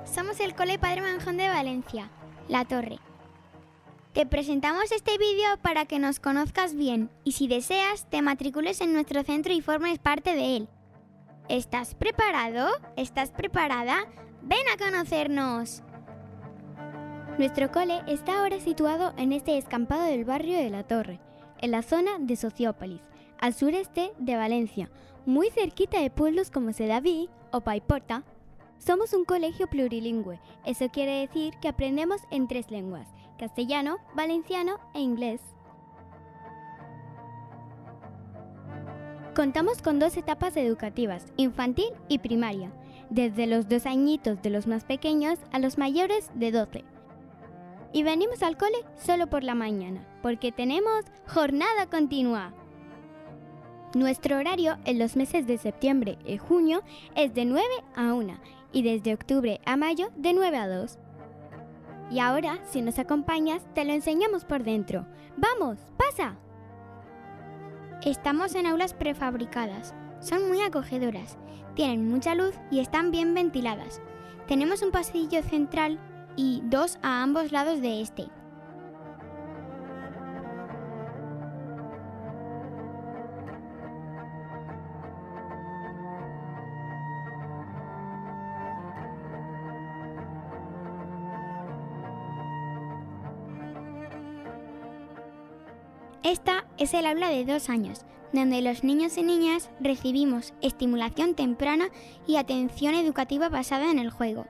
somos el Cole Padre Manjón de Valencia, La Torre. Te presentamos este vídeo para que nos conozcas bien y si deseas te matricules en nuestro centro y formes parte de él. ¿Estás preparado? ¿Estás preparada? ¡Ven a conocernos! Nuestro cole está ahora situado en este descampado del barrio de La Torre, en la zona de Sociópolis, al sureste de Valencia, muy cerquita de pueblos como Sedaví o Paiporta. Somos un colegio plurilingüe, eso quiere decir que aprendemos en 3 lenguas, castellano, valenciano e inglés. Contamos con 2 etapas educativas, infantil y primaria, desde los 2 añitos de los más pequeños a los mayores de 12. Y venimos al cole solo por la mañana, porque tenemos jornada continua. Nuestro horario en los meses de septiembre y junio es de 9 a 1 y desde octubre a mayo de 9 a 2. Y ahora, si nos acompañas, te lo enseñamos por dentro. ¡Vamos, pasa! Estamos en aulas prefabricadas. Son muy acogedoras, tienen mucha luz y están bien ventiladas. Tenemos un pasillo central y 2 a ambos lados de este. Esta es el aula de 2 años, donde los niños y niñas recibimos estimulación temprana y atención educativa basada en el juego.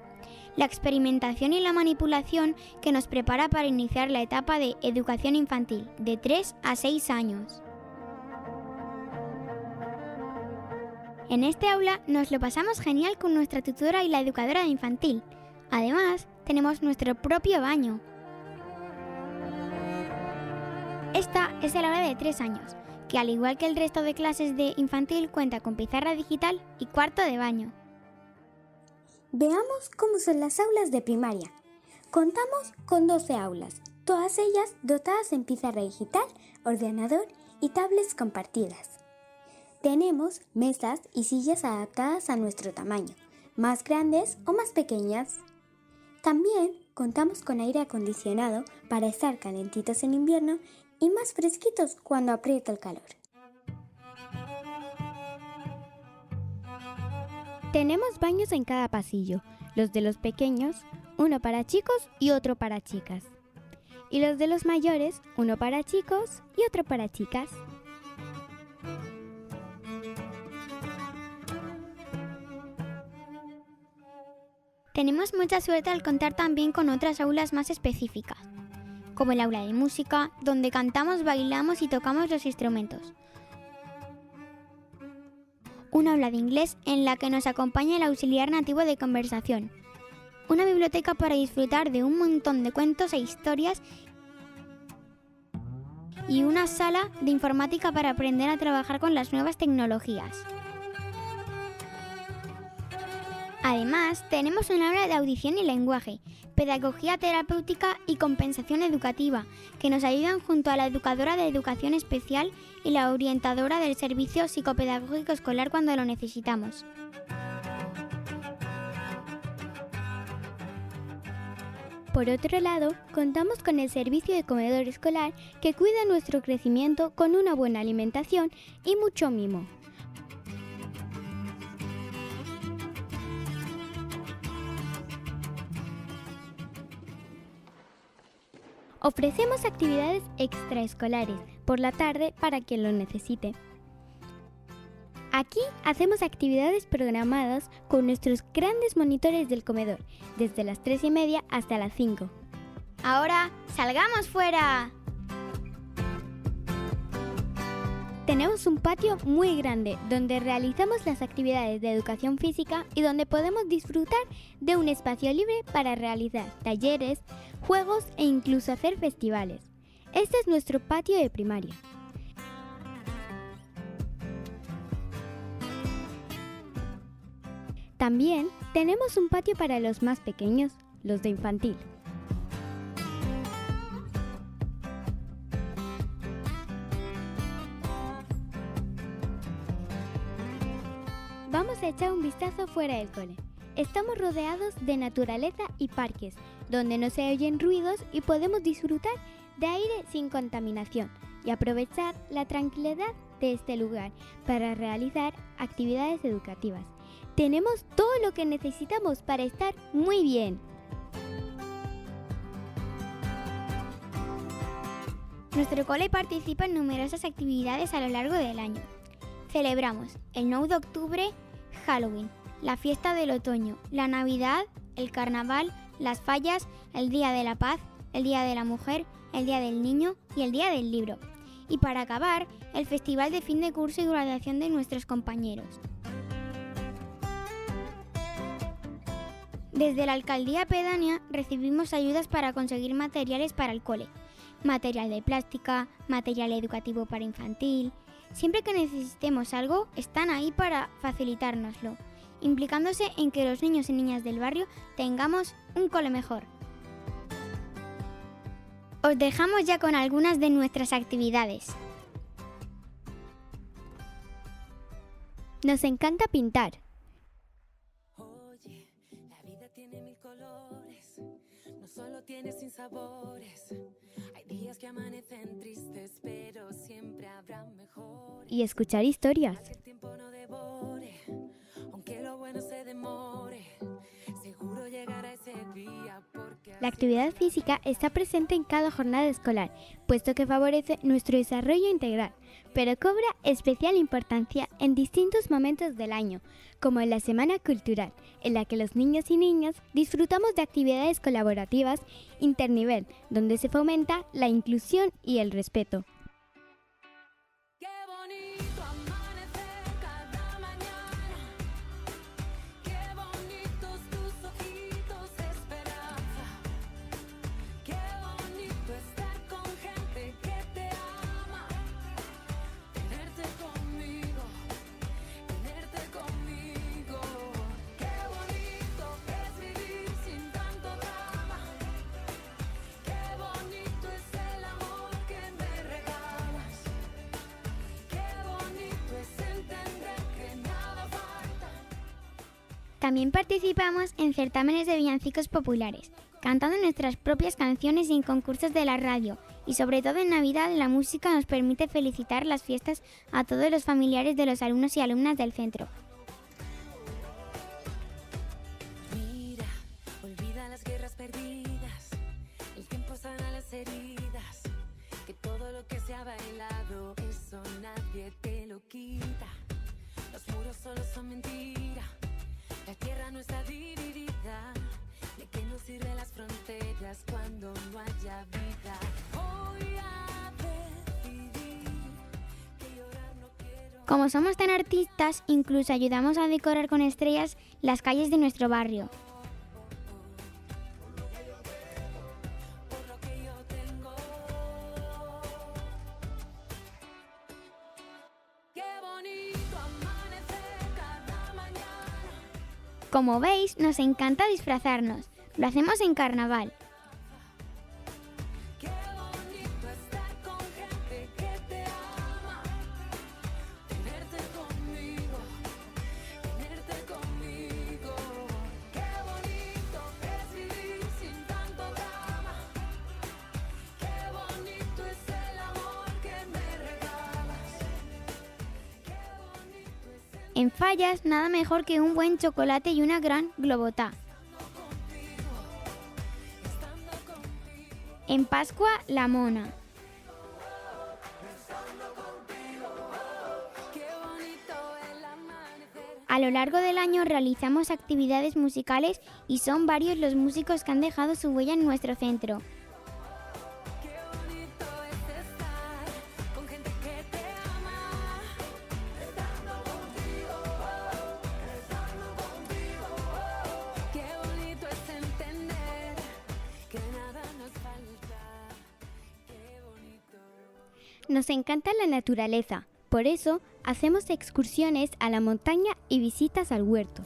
La experimentación y la manipulación que nos prepara para iniciar la etapa de educación infantil, de 3 a 6 años. En este aula nos lo pasamos genial con nuestra tutora y la educadora de infantil. Además, tenemos nuestro propio baño. Esta es el aula de 3 años, que al igual que el resto de clases de infantil cuenta con pizarra digital y cuarto de baño. Veamos cómo son las aulas de primaria. Contamos con 12 aulas, todas ellas dotadas en pizarra digital, ordenador y tablets compartidas. Tenemos mesas y sillas adaptadas a nuestro tamaño, más grandes o más pequeñas. También contamos con aire acondicionado para estar calentitos en invierno y más fresquitos cuando aprieta el calor. Tenemos baños en cada pasillo, los de los pequeños, uno para chicos y otro para chicas. Y los de los mayores, uno para chicos y otro para chicas. Tenemos mucha suerte al contar también con otras aulas más específicas, como el aula de música, donde cantamos, bailamos y tocamos los instrumentos. Un aula de inglés en la que nos acompaña el auxiliar nativo de conversación. Una biblioteca para disfrutar de un montón de cuentos e historias. Y una sala de informática para aprender a trabajar con las nuevas tecnologías. Además, tenemos un aula de audición y lenguaje, pedagogía terapéutica y compensación educativa, que nos ayudan junto a la educadora de educación especial y la orientadora del servicio psicopedagógico escolar cuando lo necesitamos. Por otro lado, contamos con el servicio de comedor escolar que cuida nuestro crecimiento con una buena alimentación y mucho mimo. Ofrecemos actividades extraescolares por la tarde para quien lo necesite. Aquí hacemos actividades programadas con nuestros grandes monitores del comedor, desde las 3:30 hasta las 5. ¡Ahora, salgamos fuera! Tenemos un patio muy grande donde realizamos las actividades de educación física y donde podemos disfrutar de un espacio libre para realizar talleres, juegos e incluso hacer festivales. Este es nuestro patio de primaria. También tenemos un patio para los más pequeños, los de infantil. Vamos a echar un vistazo fuera del cole. Estamos rodeados de naturaleza y parques, donde no se oyen ruidos y podemos disfrutar de aire sin contaminación y aprovechar la tranquilidad de este lugar para realizar actividades educativas. Tenemos todo lo que necesitamos para estar muy bien. Nuestro cole participa en numerosas actividades a lo largo del año. Celebramos el 9 de octubre, Halloween, la fiesta del otoño, la Navidad, el Carnaval, las fallas, el Día de la Paz, el Día de la Mujer, el Día del Niño y el Día del Libro. Y para acabar, el festival de fin de curso y graduación de nuestros compañeros. Desde la alcaldía pedánea recibimos ayudas para conseguir materiales para el cole. Material de plástica, material educativo para infantil. Siempre que necesitemos algo, están ahí para facilitárnoslo, implicándose en que los niños y niñas del barrio tengamos un cole mejor. Os dejamos ya con algunas de nuestras actividades. Nos encanta pintar. Oye, la vida tiene mil colores, no solo tiene sinsabores. Hay días que amanecen tristes, pero siempre habrá mejores. Y escuchar historias. Que el tiempo no devore, aunque lo bueno se demore. Seguro llegará ese día porque La actividad física está presente en cada jornada escolar, puesto que favorece nuestro desarrollo integral, pero cobra especial importancia en distintos momentos del año, como en la Semana Cultural, en la que los niños y niñas disfrutamos de actividades colaborativas internivel, donde se fomenta la inclusión y el respeto. Qué bonito amanecer cada mañana. Qué bonitos tus ojitos de esperanza. Qué bonito estar con gente que te ama. Tenerte conmigo, tenerte conmigo. Qué bonito es vivir sin tanto drama. Qué bonito es el amor que me regalas. Qué bonito es entender que nada falta. También participamos en certámenes de villancicos populares, cantando nuestras propias canciones y en concursos de la radio. Y sobre todo en Navidad, la música nos permite felicitar las fiestas a todos los familiares de los alumnos y alumnas del centro. Mira, olvida las guerras perdidas. El tiempo sana las heridas. Que todo lo que se ha bailado, eso nadie te lo quita. Los muros solo son mentira. La tierra no está dividida. ¿De qué nos sirven las fronteras cuando no haya vida? Voy a decidir que llorar no quiero. Como somos tan artistas, incluso ayudamos a decorar con estrellas las calles de nuestro barrio. Por lo que yo tengo. Qué bonito amanecer cada mañana. Como veis, nos encanta disfrazarnos. Lo hacemos en carnaval. Qué bonito estar con gente que te ama. Tenerte conmigo, tenerte conmigo. Qué bonito es vivir sin tanto drama. Qué bonito es el amor que me regalas. Qué bonito es En Fallas, nada mejor que un buen chocolate y una gran globotá. En Pascua, la mona. qué bonito el amanecer. A lo largo del año realizamos actividades musicales y son varios los músicos que han dejado su huella en nuestro centro. Qué bonito es estar con gente que te ama. Estando contigo. Qué bonito es entender que nada nos falta. Qué bonito. Nos encanta la naturaleza, por eso hacemos excursiones a la montaña y visitas al huerto.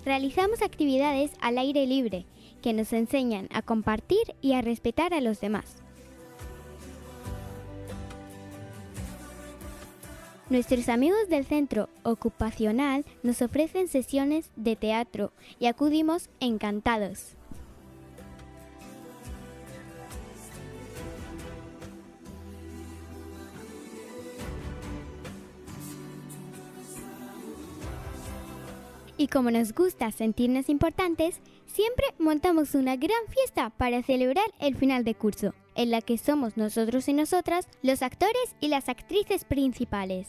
Realizamos actividades al aire libre que nos enseñan a compartir y a respetar a los demás. Nuestros amigos del centro ocupacional nos ofrecen sesiones de teatro y acudimos encantados. Y como nos gusta sentirnos importantes, siempre montamos una gran fiesta para celebrar el final de curso, en la que somos nosotros y nosotras los actores y las actrices principales.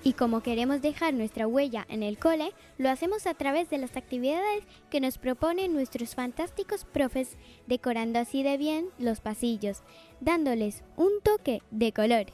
Y como queremos dejar nuestra huella en el cole, lo hacemos a través de las actividades que nos proponen nuestros fantásticos profes, decorando así de bien los pasillos, dándoles un toque de color.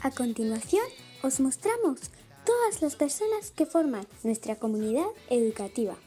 A continuación, os mostramos todas las personas que forman nuestra comunidad educativa.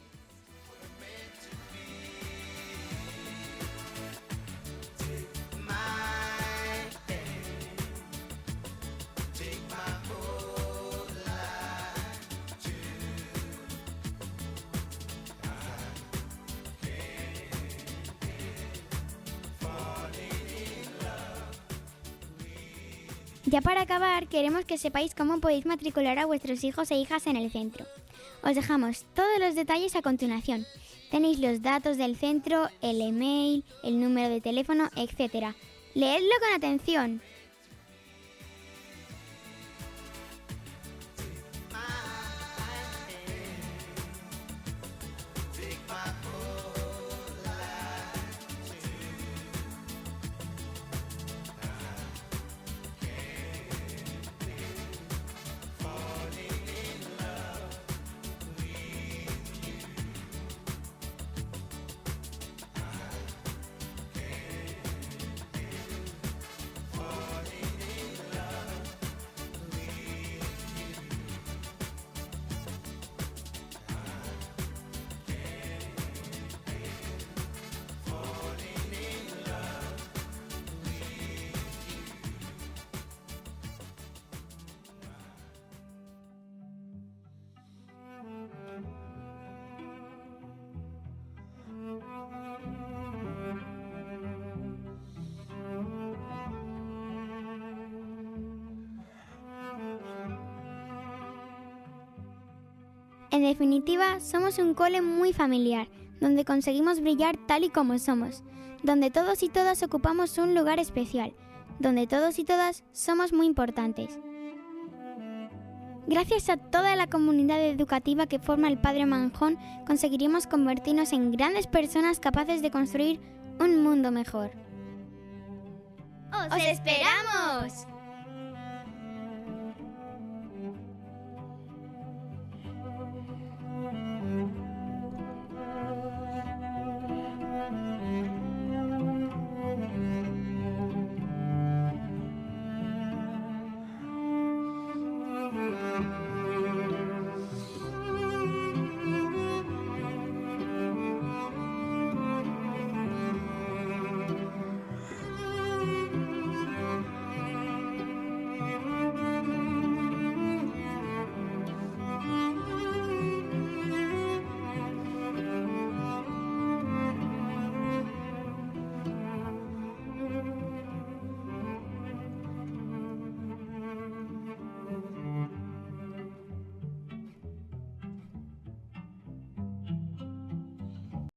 Ya para acabar, queremos que sepáis cómo podéis matricular a vuestros hijos e hijas en el centro. Os dejamos todos los detalles a continuación. Tenéis los datos del centro, el email, el número de teléfono, etc. Leedlo con atención. En definitiva, somos un cole muy familiar, donde conseguimos brillar tal y como somos, donde todos y todas ocupamos un lugar especial, donde todos y todas somos muy importantes. Gracias a toda la comunidad educativa que forma el Padre Manjón, conseguiremos convertirnos en grandes personas capaces de construir un mundo mejor. ¡Os esperamos!